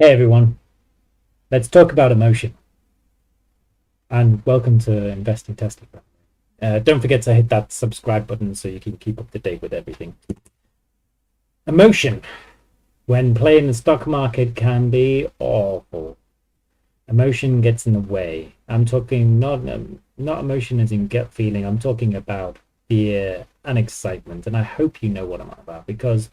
Hey everyone, let's talk about emotion and welcome to Investing Testing. Don't forget to hit that subscribe button so you can keep up to date with everything. Emotion, when playing the stock market, can be awful. Emotion gets in the way. I'm talking not emotion as in gut feeling. I'm talking about fear and excitement, and I hope you know what I'm on about because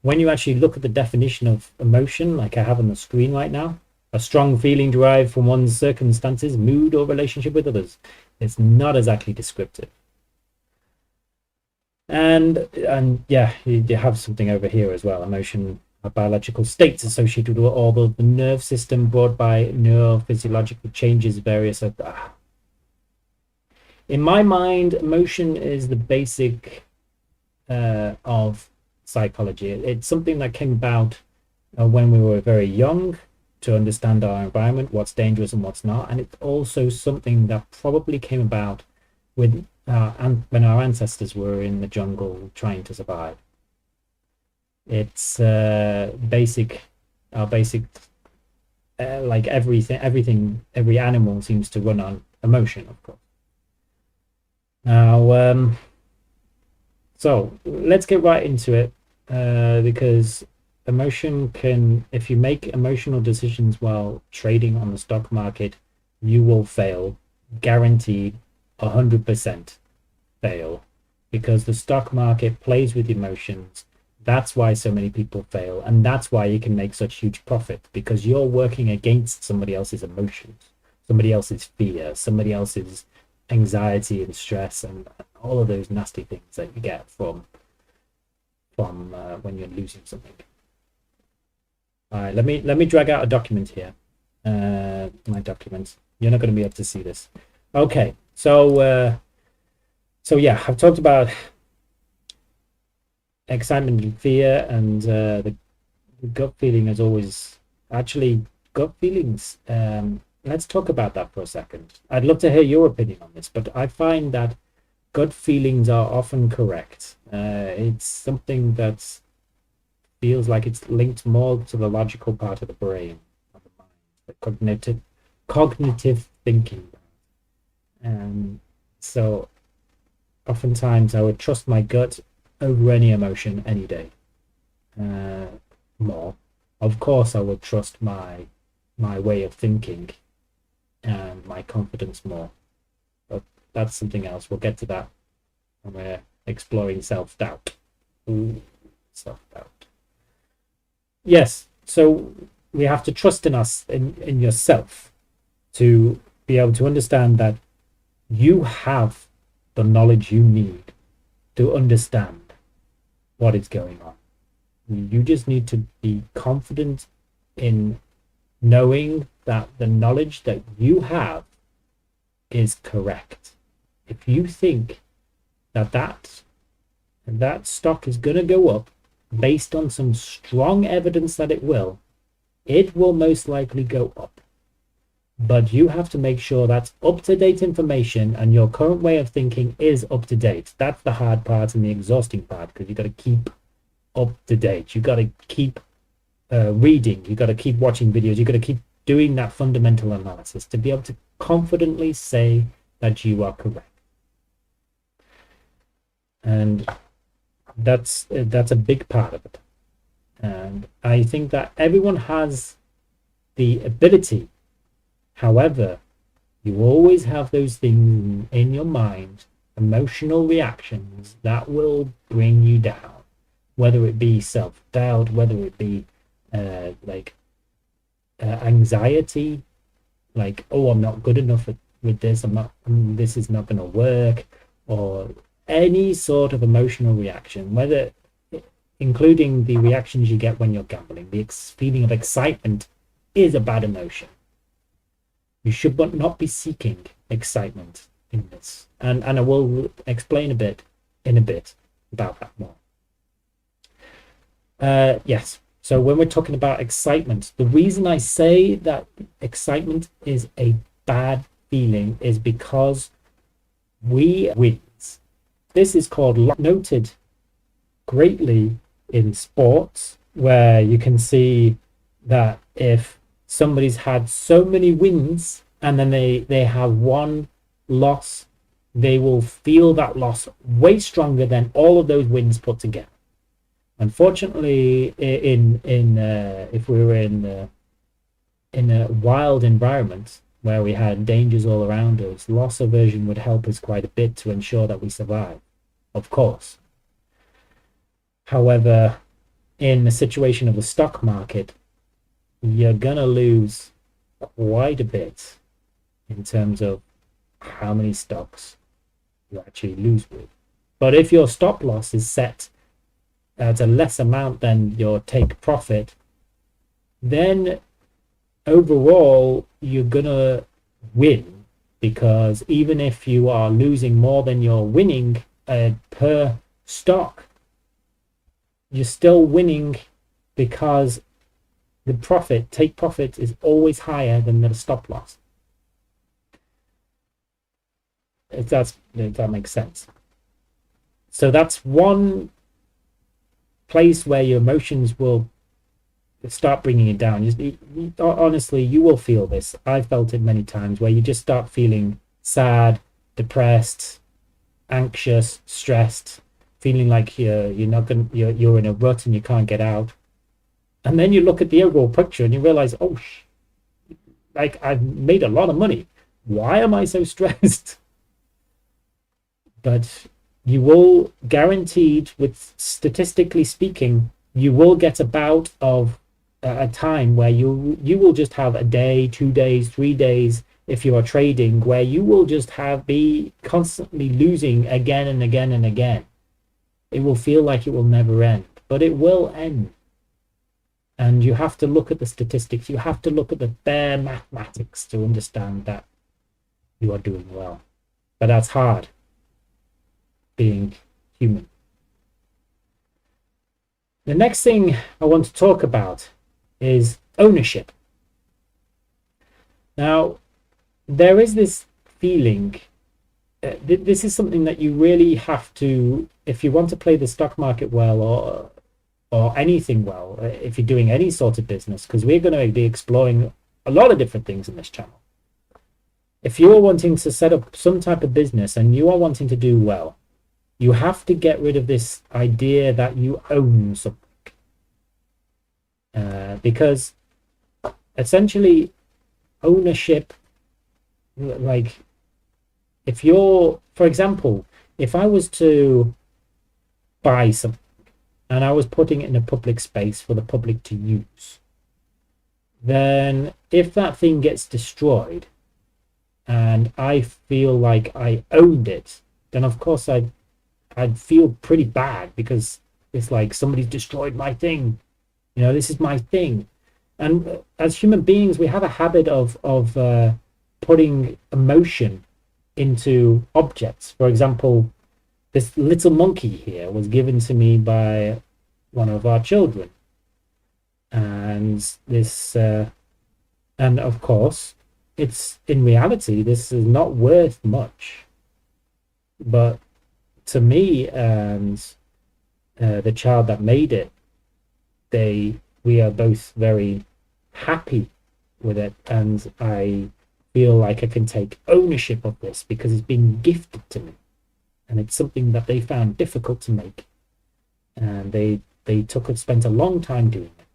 when you actually look at the definition of emotion, like I have on the screen right now, a strong feeling derived from one's circumstances, mood, or relationship with others. It's not exactly descriptive. And yeah, you have something over here as well. Emotion are biological states associated with all the nerve system brought by neurophysiological changes, various. In my mind, emotion is the basic of psychology. It's something that came about when we were very young to understand our environment, what's dangerous and what's not. And it's also something that probably came about with when our ancestors were in the jungle trying to survive. It's our basic, like every animal seems to run on emotion, of course. Now, so let's get right into it because emotion can, if you make emotional decisions while trading on the stock market, you will fail, guaranteed 100% fail because the stock market plays with emotions. That's why so many people fail, and that's why you can make such huge profit because you're working against somebody else's emotions, somebody else's fear, somebody else's anxiety and stress, and all of those nasty things that you get from when you're losing something. All right, let me drag out a document here. My document. You're not going to be able to see this. Okay, so yeah, I've talked about excitement and fear, and the gut feeling is always actually gut feelings. Let's talk about that for a second. I'd love to hear your opinion on this, but I find that gut feelings are often correct. It's something that feels like it's linked more to the logical part of the brain, of the mind, the cognitive thinking. And so oftentimes I would trust my gut over any emotion any day. More. Of course, I would trust my way of thinking and my confidence more. But that's something else. We'll get to that when we're exploring self-doubt. Ooh, self-doubt. Yes, so we have to trust in us, in yourself, to be able to understand that you have the knowledge you need to understand what is going on. You just need to be confident in knowing that the knowledge that you have is correct. If you think that stock is going to go up based on some strong evidence that it will most likely go up. But you have to make sure that's up-to-date information and your current way of thinking is up-to-date. That's the hard part and the exhausting part because you've got to keep up-to-date. You've got to keep reading. You've got to keep watching videos. You've got to keep doing that fundamental analysis to be able to confidently say that you are correct. And that's a big part of it. And I think that everyone has the ability. However, you always have those things in your mind, emotional reactions that will bring you down, whether it be self-doubt, whether it be anxiety, like, oh, I'm not good enough with this, this is not going to work, or any sort of emotional reaction, whether including the reactions you get when you're gambling. The feeling of excitement is a bad emotion. You should not be seeking excitement in this. And I will explain in a bit about that more. Yes. So when we're talking about excitement, the reason I say that excitement is a bad feeling is because we wins. This is called noted greatly in sports, where you can see that if somebody's had so many wins and then they have one loss, they will feel that loss way stronger than all of those wins put together. Unfortunately, in if we were in a wild environment where we had dangers all around us, loss aversion would help us quite a bit to ensure that we survive, of course. However, in the situation of the stock market, you're gonna lose quite a bit in terms of how many stocks you actually lose with. But if your stop loss is set at a less amount than your take profit, then overall you're gonna win, because even if you are losing more than you're winning per stock, you're still winning, because the take profit is always higher than the stop loss. If that makes sense. So that's one place where your emotions will start bringing it down. Honestly, you will feel this. I've felt it many times, where you just start feeling sad, depressed, anxious, stressed, feeling like you're in a rut and you can't get out. And then you look at the overall picture and you realize, oh, like, I've made a lot of money. Why am I so stressed? But you will, guaranteed, with statistically speaking, you will get a bout of a time where you will just have a day, 2 days, 3 days, if you are trading, where you will just be constantly losing again and again and again. It will feel like it will never end, but it will end. And you have to look at the statistics. You have to look at the bare mathematics to understand that you are doing well. But that's hard, being human. The next thing I want to talk about is ownership. Now, there is this feeling, this is something that you really have to, if you want to play the stock market well, or anything well, if you're doing any sort of business, because we're going to be exploring a lot of different things in this channel. If you are wanting to set up some type of business and you are wanting to do well, you have to get rid of this idea that you own something. Because essentially ownership, like, if you're, for example, if I was to buy something and I was putting it in a public space for the public to use, then if that thing gets destroyed and I feel like I owned it, then of course I'd feel pretty bad, because it's like, somebody's destroyed my thing. This is my thing. And as human beings, we have a habit of putting emotion into objects. For example, this little monkey here was given to me by one of our children, and and of course, it's, in reality, this is not worth much, but to me and the child that made it, we are both very happy with it, and I feel like I can take ownership of this because it's been gifted to me, and it's something that they found difficult to make, and they spent a long time doing it,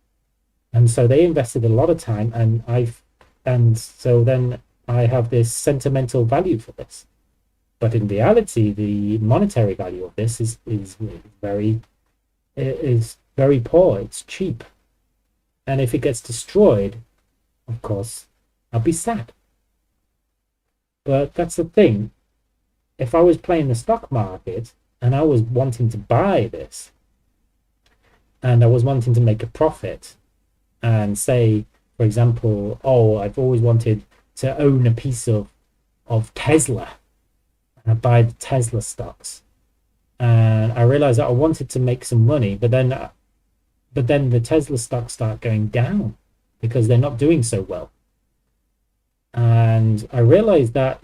and so they invested a lot of time, and so then I have this sentimental value for this. But in reality, the monetary value of this is very poor. It's cheap. And if it gets destroyed, of course, I'll be sad. But that's the thing. If I was playing the stock market and I was wanting to buy this, and I was wanting to make a profit, and say, for example, oh, I've always wanted to own a piece of Tesla, and I buy the Tesla stocks, and I realized that I wanted to make some money, but then the Tesla stocks start going down because they're not doing so well. And I realized that,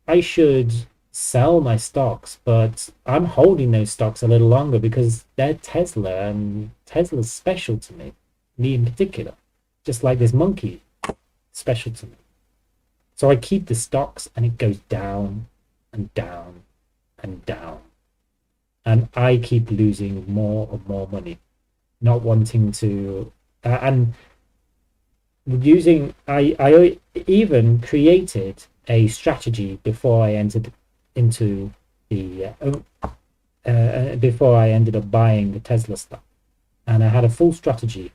I should sell my stocks, but I'm holding those stocks a little longer because they're Tesla, and Tesla's special to me. me in particular, just like this monkey, special to me. So I keep the stocks and it goes down and down and down. And I keep losing more and more money, not wanting to, and using, I even created a strategy before I entered into the, before I ended up buying the Tesla stock. And I had a full strategy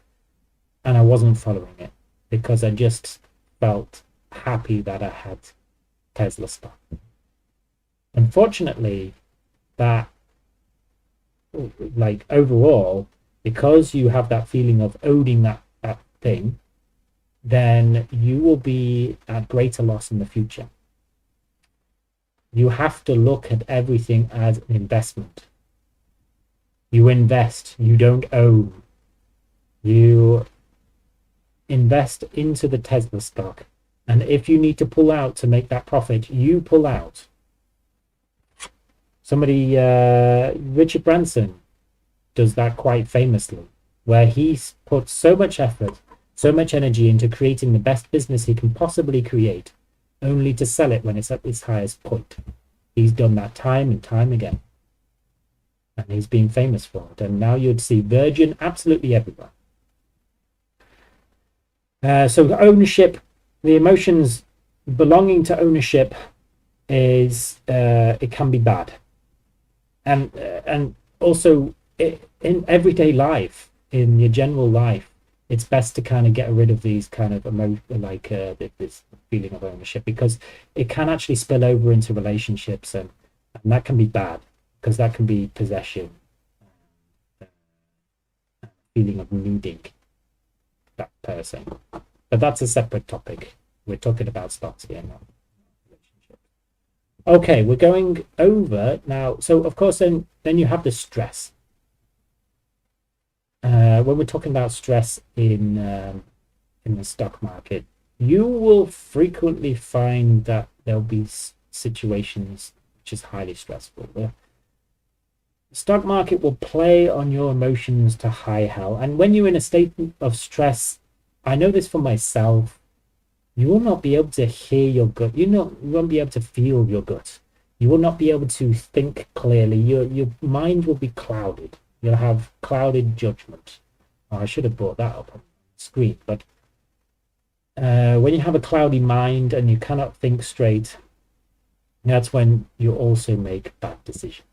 and I wasn't following it because I just felt happy that I had Tesla stock. Unfortunately, that, like, overall, because you have that feeling of owning that thing, then you will be at greater loss in the future. You have to look at everything as an investment. You invest, you don't own. You invest into the Tesla stock. And if you need to pull out to make that profit, you pull out. Somebody, Richard Branson, does that quite famously, where he puts so much effort, so much energy into creating the best business he can possibly create, only to sell it when it's at its highest point. He's done that time and time again. And he's been famous for it. And now you'd see Virgin absolutely everywhere. So ownership, the emotions belonging to ownership is, it can be bad. And also in everyday life, in your general life, it's best to kind of get rid of these kind of this feeling of ownership, because it can actually spill over into relationships, and that can be bad, because that can be possession, feeling of needing that person. But that's a separate topic. We're talking about stocks here now. Okay, we're going over now. So of course, then you have the stress. When we're talking about stress in the stock market, you will frequently find that there'll be situations which is highly stressful. The stock market will play on your emotions to high hell, and when you're in a state of stress, I know this for myself, you will not be able to hear your gut. You won't be able to feel your gut. You will not be able to think clearly. Your mind will be clouded. You'll have clouded judgment. Oh, I should have brought that up on the screen. But when you have a cloudy mind and you cannot think straight, that's when you also make bad decisions.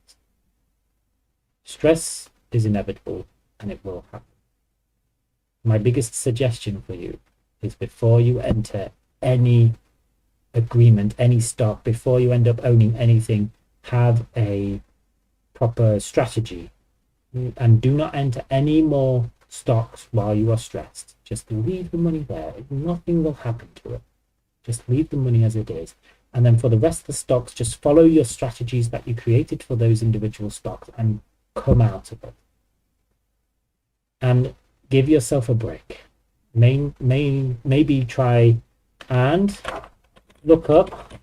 Stress is inevitable and it will happen. My biggest suggestion for you is, before you enter any agreement, any stock, before you end up owning anything, have a proper strategy, and do not enter any more stocks while you are stressed. Just leave the money there. Nothing will happen to it. Just leave the money as it is. And then for the rest of the stocks, just follow your strategies that you created for those individual stocks and come out of it. And give yourself a break. Maybe try and look up,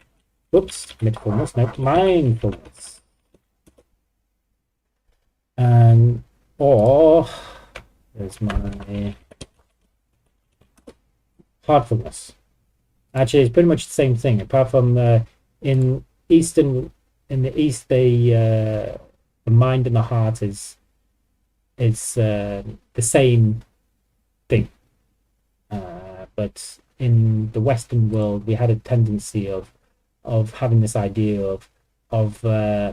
mindfulness. Or there's my heartfulness. Actually, it's pretty much the same thing, apart from in the East, the mind and the heart is the same thing. But in the Western world, we had a tendency of having this idea of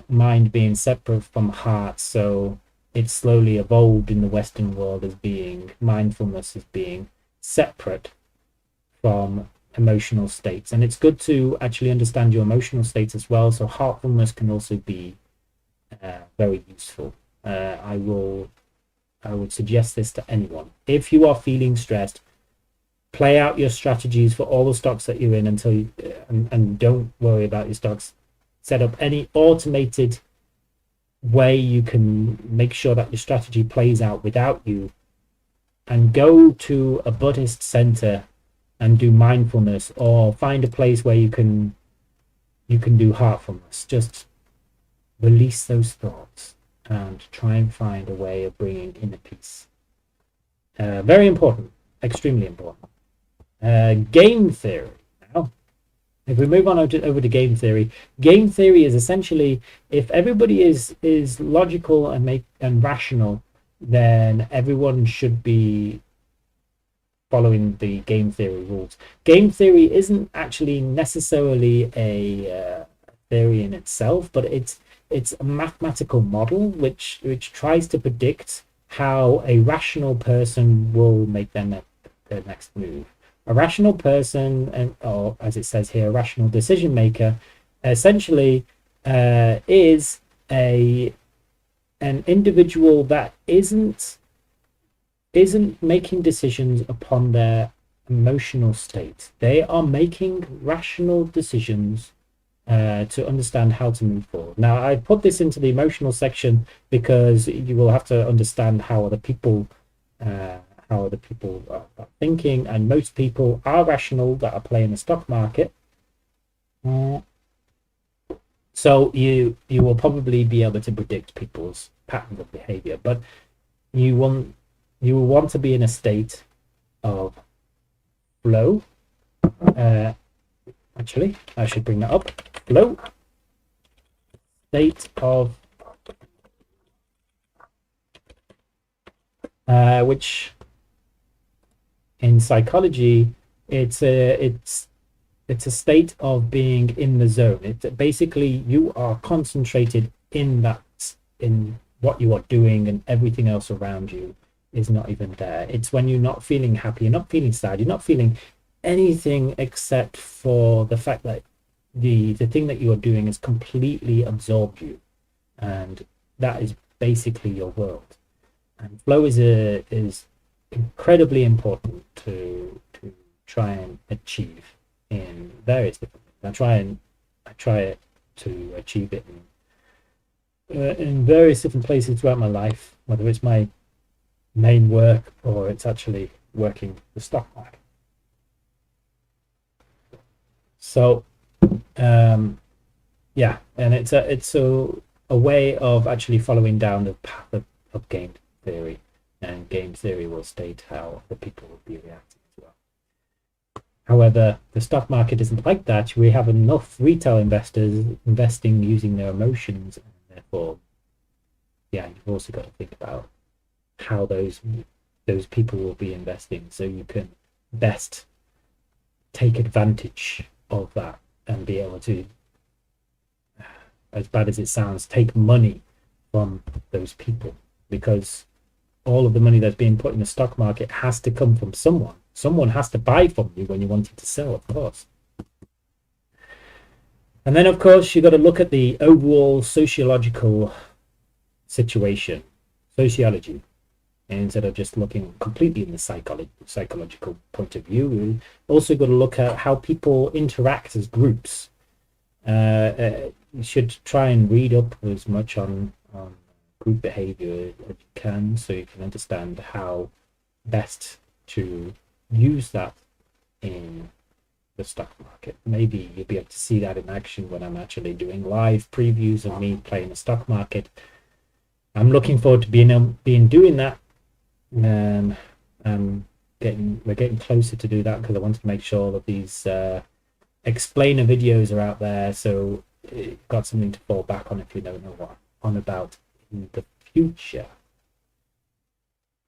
mind being separate from heart. So it slowly evolved in the Western world as being mindfulness, as being separate from emotional states. And it's good to actually understand your emotional states as well. So heartfulness can also be very useful. I would suggest this to anyone. If you are feeling stressed, play out your strategies for all the stocks that you're in until you, and don't worry about your stocks. Set up any automated way you can make sure that your strategy plays out without you, and go to a Buddhist center and do mindfulness, or find a place where you can do heartfulness. Just release those thoughts and try and find a way of bringing inner peace. Very important, extremely important. Game theory. Now, if we move on over to game theory is essentially if everybody is logical and rational, then everyone should be following the game theory rules. Game theory isn't actually necessarily a theory in itself, but it's a mathematical model which tries to predict how a rational person will make their next move. A rational person, and or as it says here, a rational decision maker, essentially is a an individual that isn't making decisions upon their emotional state. They are making rational decisions to understand how to move forward. Now, I put this into the emotional section because you will have to understand uh, how other people are thinking, and most people are rational that are playing the stock market. So you will probably be able to predict people's patterns of behavior, but you want you will want to be in a state of flow. Uh, Actually, I should bring that up. Flow, state of which in psychology it's a state of being in the zone. It basically you are concentrated in what you are doing, and everything else around you is not even there. It's when you're not feeling happy, you're not feeling sad, you're not feeling anything except for the fact that the thing that you are doing has completely absorbed you, and that is basically your world. And flow is incredibly important to try and achieve in various different things. I try to achieve it in various different places throughout my life, whether it's my main work or it's actually working the stock market. So yeah, and it's a way of actually following down the path of game theory, and game theory will state how the people will be reacting as well. However, the stock market isn't like that. We have enough retail investors investing using their emotions, and therefore, yeah, you've also got to think about how those people will be investing, so you can best take advantage of that and be able to, as bad as it sounds, take money from those people, because all of the money that's being put in the stock market has to come from someone. Someone has to buy from you when you want it to sell, of course. And then, of course, you've got to look at the overall sociological situation, sociology, instead of just looking completely in the psychological point of view. We also got to look at how people interact as groups. You should try and read up as much on group behavior as you can, so you can understand how best to use that in the stock market. Maybe you'll be able to see that in action when I'm actually doing live previews of me playing the stock market. I'm looking forward to being doing that. We're getting closer to do that, because I want to make sure that these explainer videos are out there, so you've got something to fall back on if you don't know what I'm on about in the future.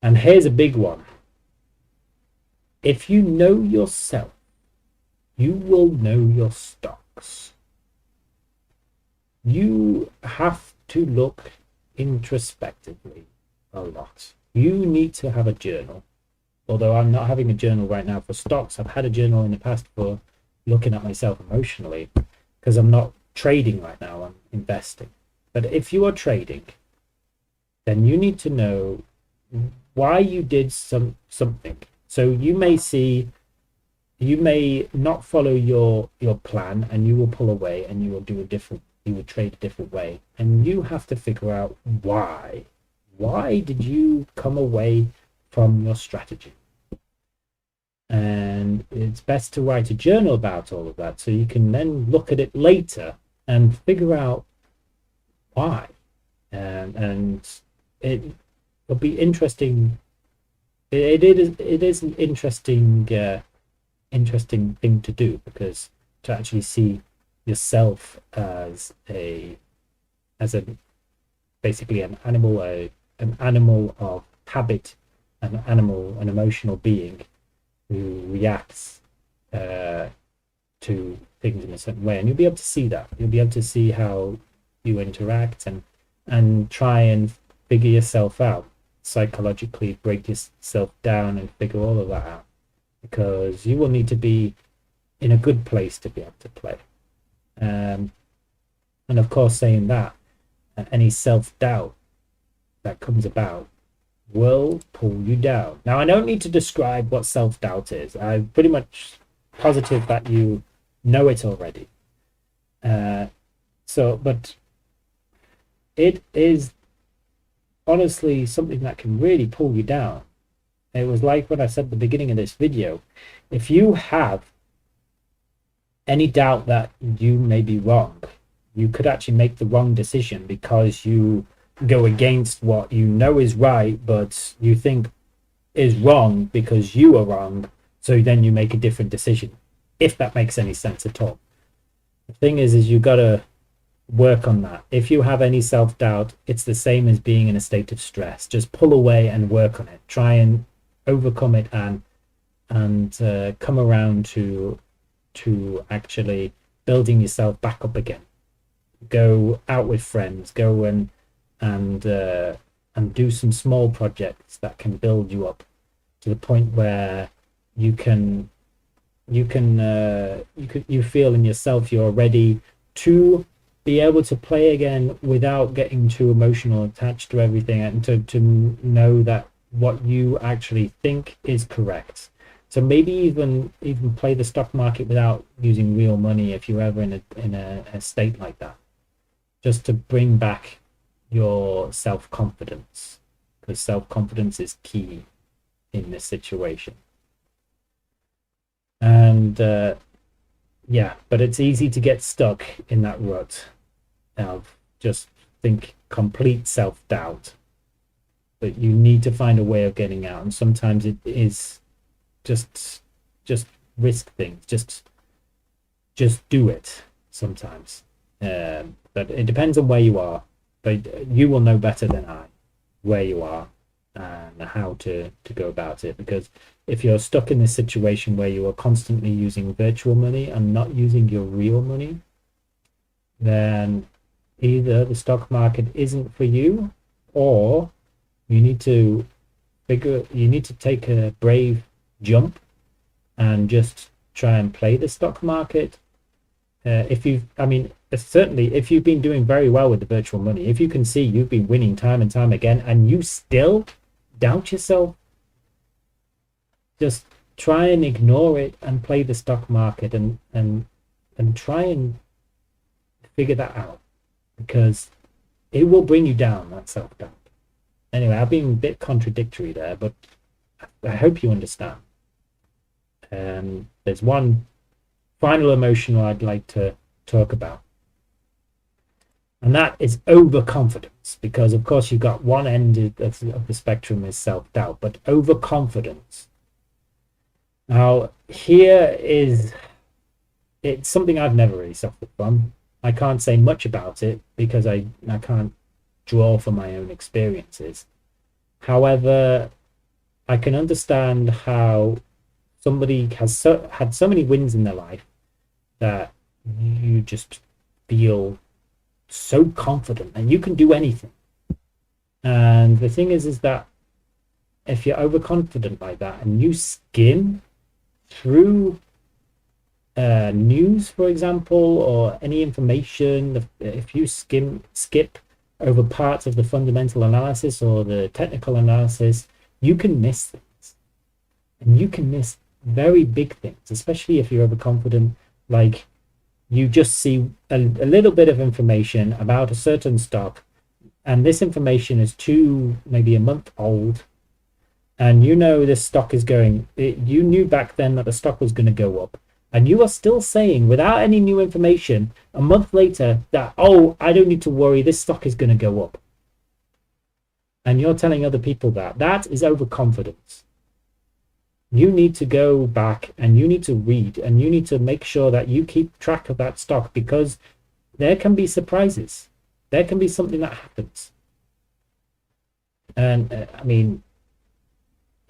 And here's a big one. If you know yourself, you will know your stocks. You have to look introspectively a lot. You need to have a journal. Although I'm not having a journal right now for stocks, I've had a journal in the past for looking at myself emotionally, because I'm not trading right now, I'm investing. But if you are trading, then you need to know why you did something. So you may not follow your plan, and you will pull away, and you will trade a different way, and you have to figure out why did you come away from your strategy. And it's best to write a journal about all of that, so you can then look at it later and figure out why. And it will be interesting it is an interesting thing to do, because to actually see yourself as a basically an animal of habit, an emotional being who reacts uh, to things in a certain way, and you'll be able to see that. You'll be able to see how you interact, and try and figure yourself out psychologically, break yourself down and figure all of that out, because you will need to be in a good place to be able to play. um, and of course, saying that, any self-doubt that comes about will pull you down. Now, I don't need to describe what self-doubt is. I'm pretty much positive that you know it already. uh, but it is honestly something that can really pull you down. It was like what I said at the beginning of this video. If you have any doubt that you may be wrong, you could actually make the wrong decision because you go against what you know is right, but you think is wrong because you are wrong. So then you make a different decision, if that makes any sense at all. The thing is you got to work on that. If you have any self-doubt, it's the same as being in a state of stress. Just pull away and work on it. Try and overcome it, and come around to actually building yourself back up again. Go out with friends. Go and do some small projects that can build you up to the point where you feel in yourself you're ready to be able to play again without getting too emotional, attached to everything, and to know that what you actually think is correct. So maybe even play the stock market without using real money if you're ever in a state like that, just to bring back your self-confidence, because self-confidence is key in this situation. And yeah, but it's easy to get stuck in that rut of just think complete self-doubt, but you need to find a way of getting out. And sometimes it is just risk things, just do it sometimes. But it depends on where you are, but you will know better than I where you are and how to go about it. Because if you're stuck in this situation where you are constantly using virtual money and not using your real money, then either the stock market isn't for you, or you need to take a brave jump and just try and play the stock market. Certainly if you've been doing very well with the virtual money, if you can see you've been winning time and time again and you still doubt yourself, just try and ignore it and play the stock market, and try and figure that out, because it will bring you down, that self-doubt. Anyway, I've been a bit contradictory there, but I hope you understand. There's one final emotion I'd like to talk about, and that is overconfidence, because of course you've got one end of the spectrum is self-doubt, but overconfidence. Now here is, it's something I've never really suffered from. I can't say much about it because I can't draw from my own experiences. However, I can understand how somebody has had so many wins in their life that you just feel so confident and you can do anything. And the thing is that if you're overconfident like that and you skim through news, for example, or any information, if you skip over parts of the fundamental analysis or the technical analysis, you can miss things, and you can miss very big things, especially if you're overconfident. Like, you just see a little bit of information about a certain stock, and this information is maybe a month old, and you know this stock is you knew back then that the stock was going to go up, and you are still saying, without any new information, a month later, that, oh, I don't need to worry, this stock is going to go up. And you're telling other people that is overconfidence. you need to go back and you need to read and you need to make sure that you keep track of that stock, because there can be surprises. There can be something that happens. And I mean,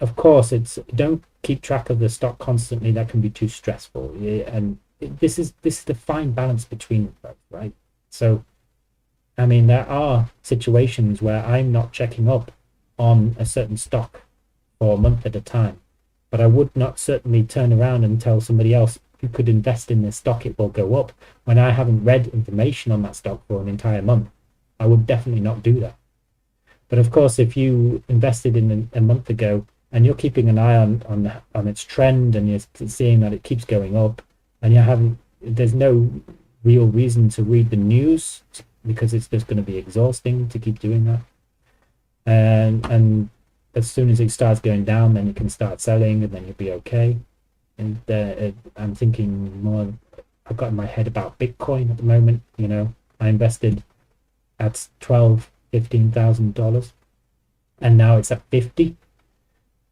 of course, it's don't keep track of the stock constantly. That can be too stressful. Yeah, and this is the fine balance between both, right? So, I mean, there are situations where I'm not checking up on a certain stock for a month at a time, but I would not certainly turn around and tell somebody else who could invest in this stock it will go up when I haven't read information on that stock for an entire month. I would definitely not do that. But of course, if you invested in a month ago and you're keeping an eye on its trend and you're seeing that it keeps going up, and you haven't, there's no real reason to read the news because it's just going to be exhausting to keep doing that. And as soon as it starts going down, then you can start selling, and then you'll be okay. And I'm thinking more. I've got in my head about Bitcoin at the moment. You know, I invested at $15,000, and now it's at 50.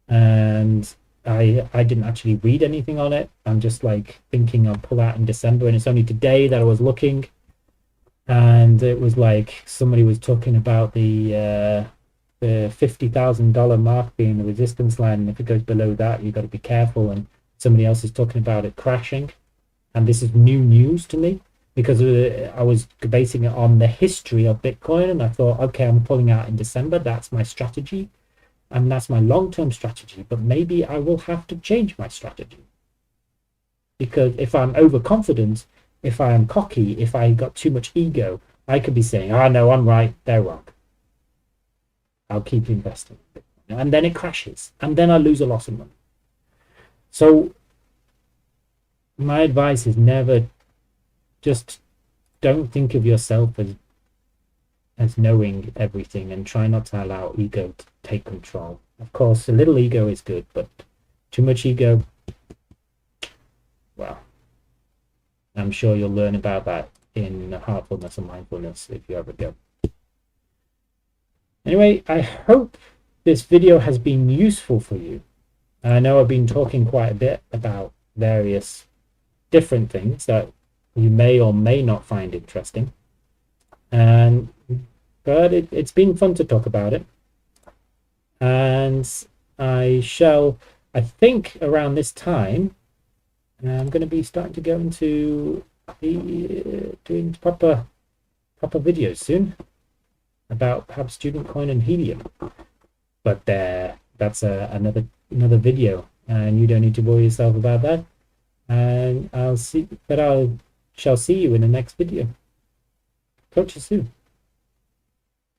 And I didn't actually read anything on it. I'm just like thinking I'll pull out in December, and it's only today that I was looking, and it was like somebody was talking about the $50,000 mark being the resistance line, and if it goes below that, you've got to be careful. And somebody else is talking about it crashing, and this is new news to me because I was basing it on the history of Bitcoin, and I thought, okay, I'm pulling out in December. That's my strategy, and that's my long-term strategy. But maybe I will have to change my strategy, because if I'm overconfident, if I am cocky, if I got too much ego, I could be saying, "Ah, no, I'm right. They're wrong. I'll keep investing." And then it crashes, and then I lose a lot of money. So my advice is never, just don't think of yourself as knowing everything, and try not to allow ego to take control. Of course, a little ego is good, but too much ego, well, I'm sure you'll learn about that in Heartfulness and Mindfulness if you ever go. Anyway, I hope this video has been useful for you. And I know I've been talking quite a bit about various different things that you may or may not find interesting. But it's been fun to talk about it. And I think around this time, I'm going to be starting to go into doing proper videos soon about perhaps student coin and helium. But that's another video, and you don't need to worry yourself about that. And I shall see you in the next video. Talk to you soon.